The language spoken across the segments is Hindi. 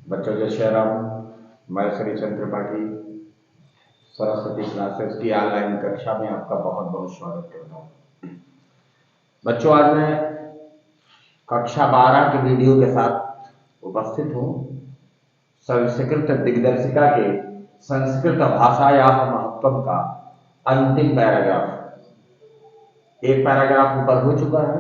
बच्चों जय श्री राम। मैं श्री चंद्र त्रिपाठी सरस्वती क्लासेस की ऑनलाइन कक्षा में आपका बहुत बहुत स्वागत करता हूँ। बच्चों, आज मैं कक्षा 12 के वीडियो के साथ उपस्थित हूँ। संस्कृत दिग्दर्शिका के संस्कृत भाषायाः महत्व का अंतिम पैराग्राफ। एक पैराग्राफ ऊपर हो चुका है,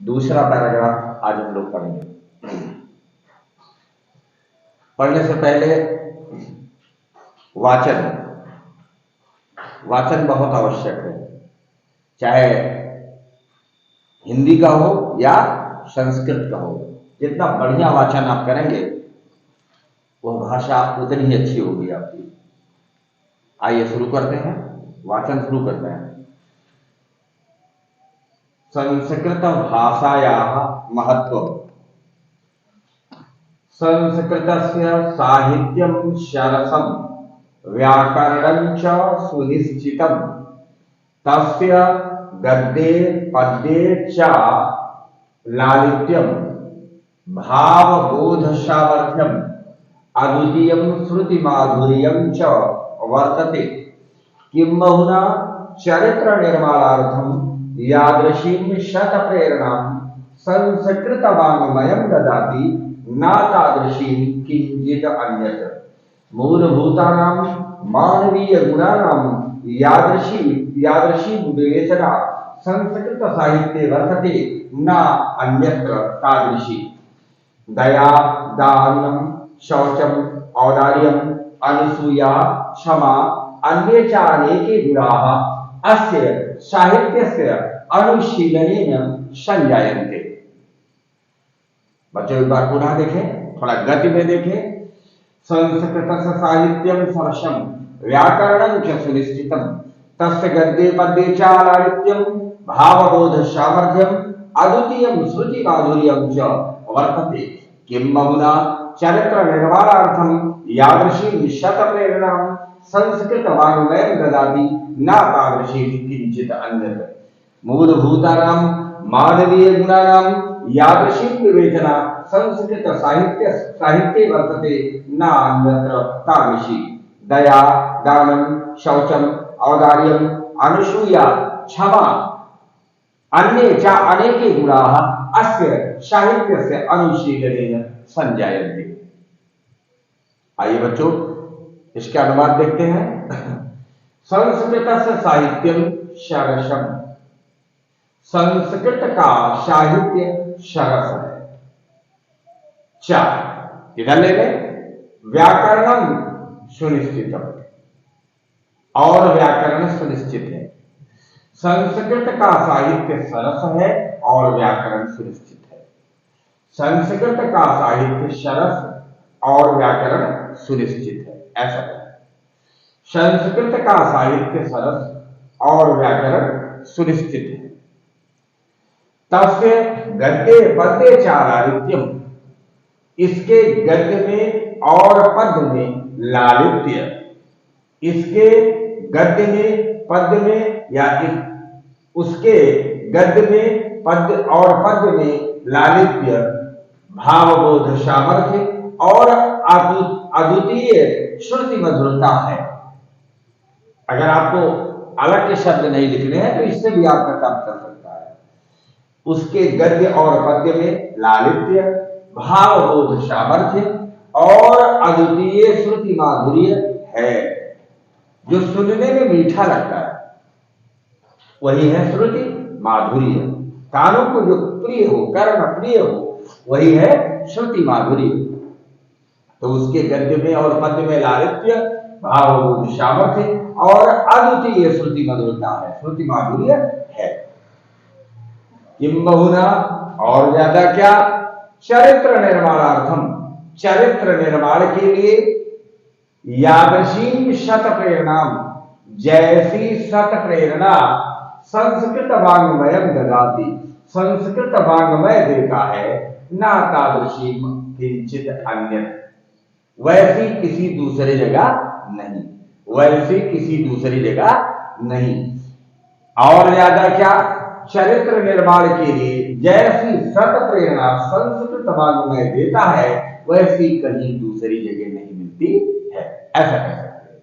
दूसरा पैराग्राफ आज हम लोग पढ़ेंगे। पढ़ने से पहले वाचन बहुत आवश्यक है, चाहे हिंदी का हो या संस्कृत का हो। जितना बढ़िया वाचन आप करेंगे वह भाषा उतनी ही अच्छी होगी आपकी। आइए शुरू करते हैं, वाचन शुरू करते हैं। संस्कृत भाषायाः महत्व। संस्कृतस्य साहित्यं सरसं व्याकरणं च सुनिश्चितं। तस्य गद्ये पद्ये च लालित्यं भावबोधसामर्थ्यम् अद्वितीयं श्रुतिमाधुर्यं च वर्तते। किं बहुना चरित्रनिर्माणार्थं यादृशीं शतप्रेरणां संस्कृतवाङ्मयं ददाति न तादृशीं किंचित् अन्यत्। मूलभूतानां मानवीयगुणानां यादृशी विवेचना संस्कृत साहित्ये वर्तते न अन्यत्र तादृशी। दया, दानं, शौचम, औदार्यम, अनुसूया, क्षमा, अन्ये च अनेके गुणाः अस्य साहित्यस्य अनुशीलनेन संजायन्ते। बच्चों एक बार पुनः देखें, थोड़ा गति में देखें। संस्कृतस्य साहित्यं सरसं व्याकरणं च सुनिश्चितं। तस्य गद्ये पद्ये च लालित्यं भावबोध सामर्थ्यम् अद्वितीयं श्रुतिमाधुर्यं च वर्तते। किं बहुना चरित्र निर्माणार्थं यादृशीं शतप्रेरणां संस्कृतवाङ्मयं ददाति न तादृशीं किंचित् अन्यत्। मूलभूतानां मानवीयगुणानां यादृशीं विवेचना संस्कृत साहित्ये वर्तते न अन्यत्र तादृशी। दया, दानं, शौचम, औदार्यम, अनुसूया, क्षमा, अन्ये च अनेके गुणाः अस्य साहित्यस्य अनुशीलनेन संजायन्ते। आइए बच्चों, इसके अनुवाद देखते हैं। संस्कृतस्य साहित्यं सरसं। संस्कृत का साहित्य सरस है। चार इधर ले लें, व्याकरणम सुनिश्चितम, और व्याकरण सुनिश्चित है। संस्कृत का साहित्य सरस है और व्याकरण सुनिश्चित है। संस्कृत का साहित्य सरस और व्याकरण सुनिश्चित है, ऐसा है। संस्कृत का साहित्य सरस और व्याकरण सुनिश्चित है। तस्य गद्ये पद्ये च लालित्यम। इसके गद्य में और पद्य में लालित्य। इसके गद्य में पद्य में या उसके गद्य में पद्य और पद्य में लालित्य, भावबोध सामर्थ्य और अद्वितीय श्रुति मधुरता है। अगर आपको अलग के शब्द नहीं लिखने हैं तो इससे भी आपका काम चल सकता है। उसके गद्य और पद्य में लालित्य, भावबोध सामर्थ्य और अद्वितीय श्रुति माधुर्य है। जो सुनने में मीठा लगता है वही है श्रुति माधुर्य। कानों को जो प्रिय हो, कर्ण प्रिय हो, वही है श्रुति माधुर्य। तो उसके गद्य में और पद्य में लालित्य, भावबोध सामर्थ्य और अद्वितीय श्रुति मधुरता है, श्रुति माधुर्य है। किं बहुना, और ज्यादा क्या, चरित्र निर्माणार्थम, चरित्र निर्माण के लिए, यादृशीं शत प्रेरणा, जैसी शत प्रेरणा संस्कृत वाङ्मयं ददाति, संस्कृत वाङ्मय देता है, ना तादृशी किंचित अन्यत्, वैसी किसी दूसरी जगह नहीं, वैसी किसी दूसरी जगह नहीं। और ज्यादा क्या, चरित्र निर्माण के लिए जैसी शत प्रेरणा संस्कृत वाङ्मय देता है, वैसी कहीं दूसरी जगह नहीं मिलती है, ऐसा कह सकते हैं।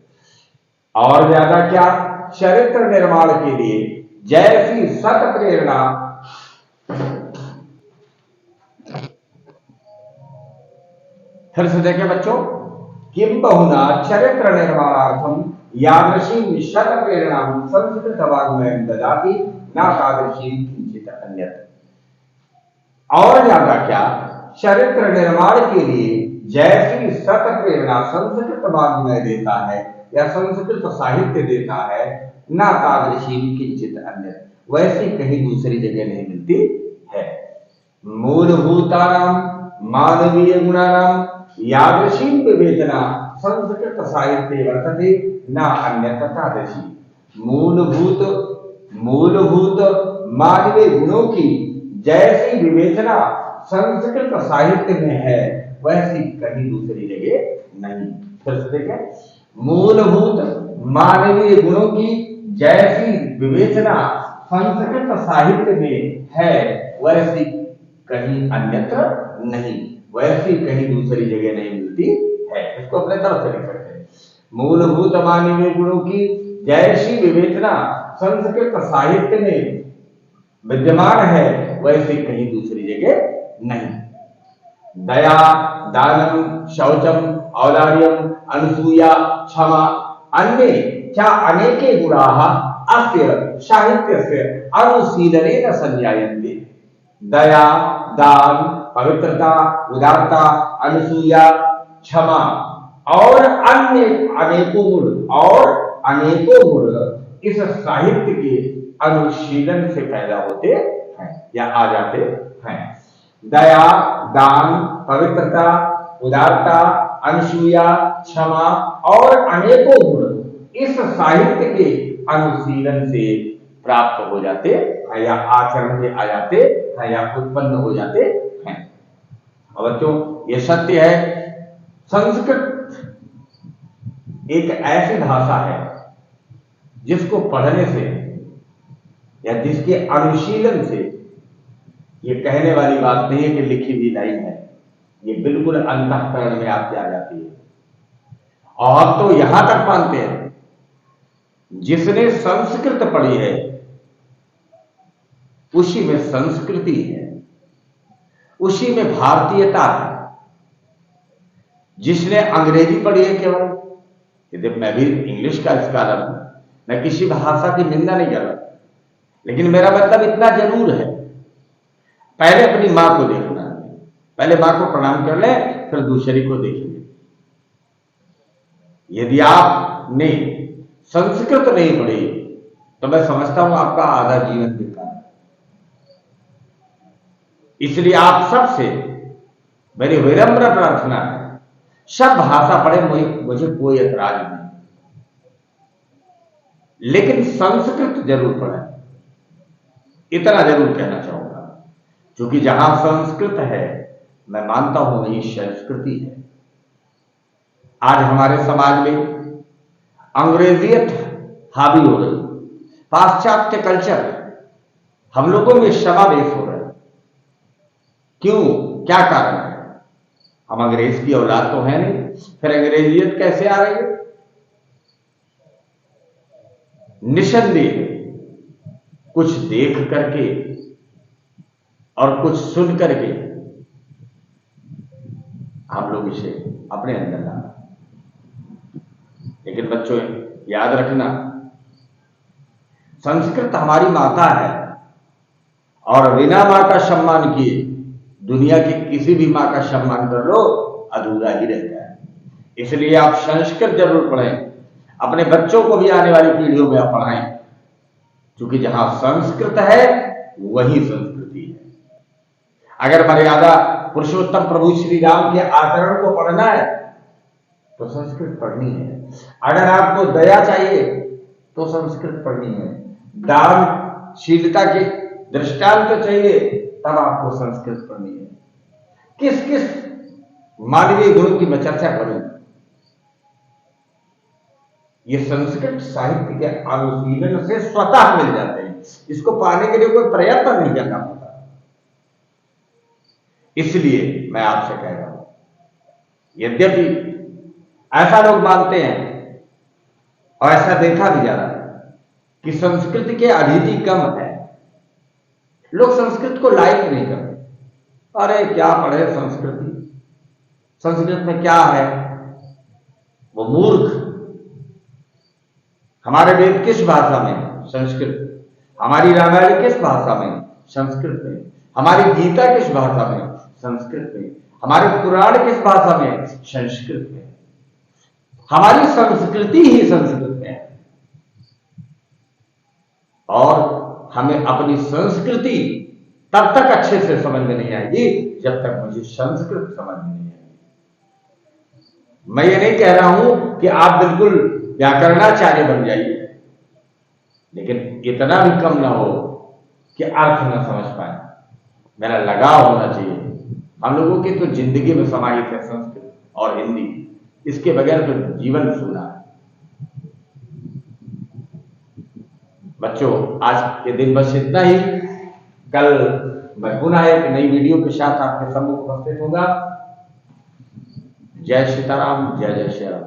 और ज्यादा क्या, चरित्र निर्माण के लिए जैसी सत प्रेरणा, फिर से देखें बच्चों, किम बहुना चरित्र निर्माणार्थम यादृशी शत प्रेरणा संस्कृत वाग्मयं ददाति न तादृशी किंचित अन्यत्। और ज्यादा क्या, चरित्र निर्माण के लिए जैसी सत प्रेरणा संस्कृत वाग्मय देता है या संस्कृत साहित्य देता है, न तादृशी किंचित अन्यत्, वैसी कहीं दूसरी जगह नहीं मिलती है। मूलभूतानां मानवीय गुणानां यादृशी विवेचना संस्कृत साहित्य वर्तते न अन्यथा तादृशी। मूलभूत मानवीय गुणों की जैसी विवेचना संस्कृत साहित्य में है, वैसी कहीं दूसरी जगह नहीं। फिर से देखें, मूलभूत मानवीय गुणों की जैसी विवेचना संस्कृत साहित्य में है, वैसी कहीं अन्यत्र नहीं, वैसी कहीं दूसरी जगह नहीं मिलती है। इसको अपने तरफ से लिख सकते हैं। मूलभूत मानवीय गुणों की जैसी विवेचना संस्कृत साहित्य में विद्यमान है, वैसी कहीं दूसरी जगह नहीं। दया, दानम, शौचम, औदार्यम, अनुसूया, क्षमा, अन्ये च अनेके गुणाः अस्य साहित्यस्य अनुशीलनेन संज्ञायन्ते। दया, दान, पवित्रता, उदारता, अनुसूया, क्षमा और अन्य अनेकों गुण इस साहित्य के अनुशीलन से पैदा होते हैं या आ जाते हैं। दया, दान, पवित्रता, उदारता, अनुसूया, क्षमा और अनेकों गुण इस साहित्य के अनुशीलन से प्राप्त हो जाते हैं या आचरण में आ जाते हैं या उत्पन्न हो जाते हैं। और बच्चों, ये सत्य है, संस्कृत एक ऐसी भाषा है जिसको पढ़ने से या जिसके अनुशीलन से, ये कहने वाली बात नहीं है कि लिखी हुई लाइन है, ये बिल्कुल अंतःकरण में आपके आ जाती है। और तो यहां तक मानते हैं, जिसने संस्कृत पढ़ी है उसी में संस्कृति है, उसी में भारतीयता है। जिसने अंग्रेजी पढ़ी है केवल, यदि मैं भी इंग्लिश का स्कॉलर हूं, मैं किसी भाषा की निंदा नहीं कर रहा, लेकिन मेरा मतलब इतना जरूर है, पहले अपनी मां को देखना है, पहले मां को प्रणाम कर ले, फिर दूसरी को देखेंगे। यदि आपने संस्कृत नहीं पढ़ी तो मैं समझता हूं आपका आधा जीवन बेकार है। इसलिए आप सबसे मेरी विनम्र प्रार्थना है, सब भाषा पढ़े, मुझे कोई ऐतराज नहीं, लेकिन संस्कृत जरूर पढ़ें, इतना जरूर कहना चाहूंगा। क्योंकि जहां संस्कृत है, मैं मानता हूं वही संस्कृति है। आज हमारे समाज में अंग्रेजियत हावी हो रही, पाश्चात्य कल्चर हम लोगों में समावेश हो रहा है। क्यों, क्या कारण है? हम अंग्रेज की औलाद तो है नहीं, फिर अंग्रेजियत कैसे आ रही है? निसंदेह कुछ देख करके और कुछ सुन करके हम लोग इसे अपने अंदर लाना। लेकिन बच्चों, याद रखना, संस्कृत हमारी माता है और बिना मां का सम्मान किए दुनिया की किसी भी मां का सम्मान कर लो, अधूरा ही रहता है। इसलिए आप संस्कृत जरूर पढ़ें, अपने बच्चों को भी आने वाली पीढ़ियों में आप पढ़ाएं, क्योंकि जहां संस्कृत है वही संस्कृति है। अगर मर्यादा पुरुषोत्तम प्रभु श्री राम के आचरण को पढ़ना है तो संस्कृत पढ़नी है। अगर आपको दया चाहिए तो संस्कृत पढ़नी है। दानशीलता के दृष्टांत चाहिए, तब आपको संस्कृत पढ़नी है। किस किस मानवीय गुणों की मैं चर्चा करूं, ये संस्कृत साहित्य के अनुशीलन से स्वतः मिल जाते हैं। इसको पाने के लिए कोई प्रयत्न नहीं करना पड़ता। इसलिए मैं आपसे कह रहा हूं, यद्यपि ऐसा लोग मानते हैं और ऐसा देखा भी जा रहा है कि संस्कृत के अभिधि कम है, लोग संस्कृत को लाइक नहीं करते। अरे क्या पढ़े संस्कृति, संस्कृत में क्या है, वो मूर्ख। हमारे वेद किस भाषा में? संस्कृत। हमारी रामायण किस भाषा में? संस्कृत में। हमारी गीता किस भाषा में? संस्कृत में। हमारे पुराण किस भाषा में? संस्कृत में। हमारी संस्कृति ही संस्कृत में है। और हमें अपनी संस्कृति तब तक अच्छे से समझ में नहीं आएगी जब तक मुझे संस्कृत समझ में नहीं आएगी। मैं ये नहीं कह रहा हूं कि आप बिल्कुल व्याकरणाचार्य बन जाइए, लेकिन इतना भी कम ना हो कि अर्थ ना समझ पाए। मेरा लगाव होना चाहिए। हम लोगों की तो जिंदगी में समाहित है संस्कृत और हिंदी, इसके बगैर तो जीवन सूना है। बच्चों, आज के दिन बस इतना ही। कल मैं पुनः एक नई वीडियो के साथ आपके सम्मुख उपस्थित होगा। जय सीताराम, जय जय श्री राम।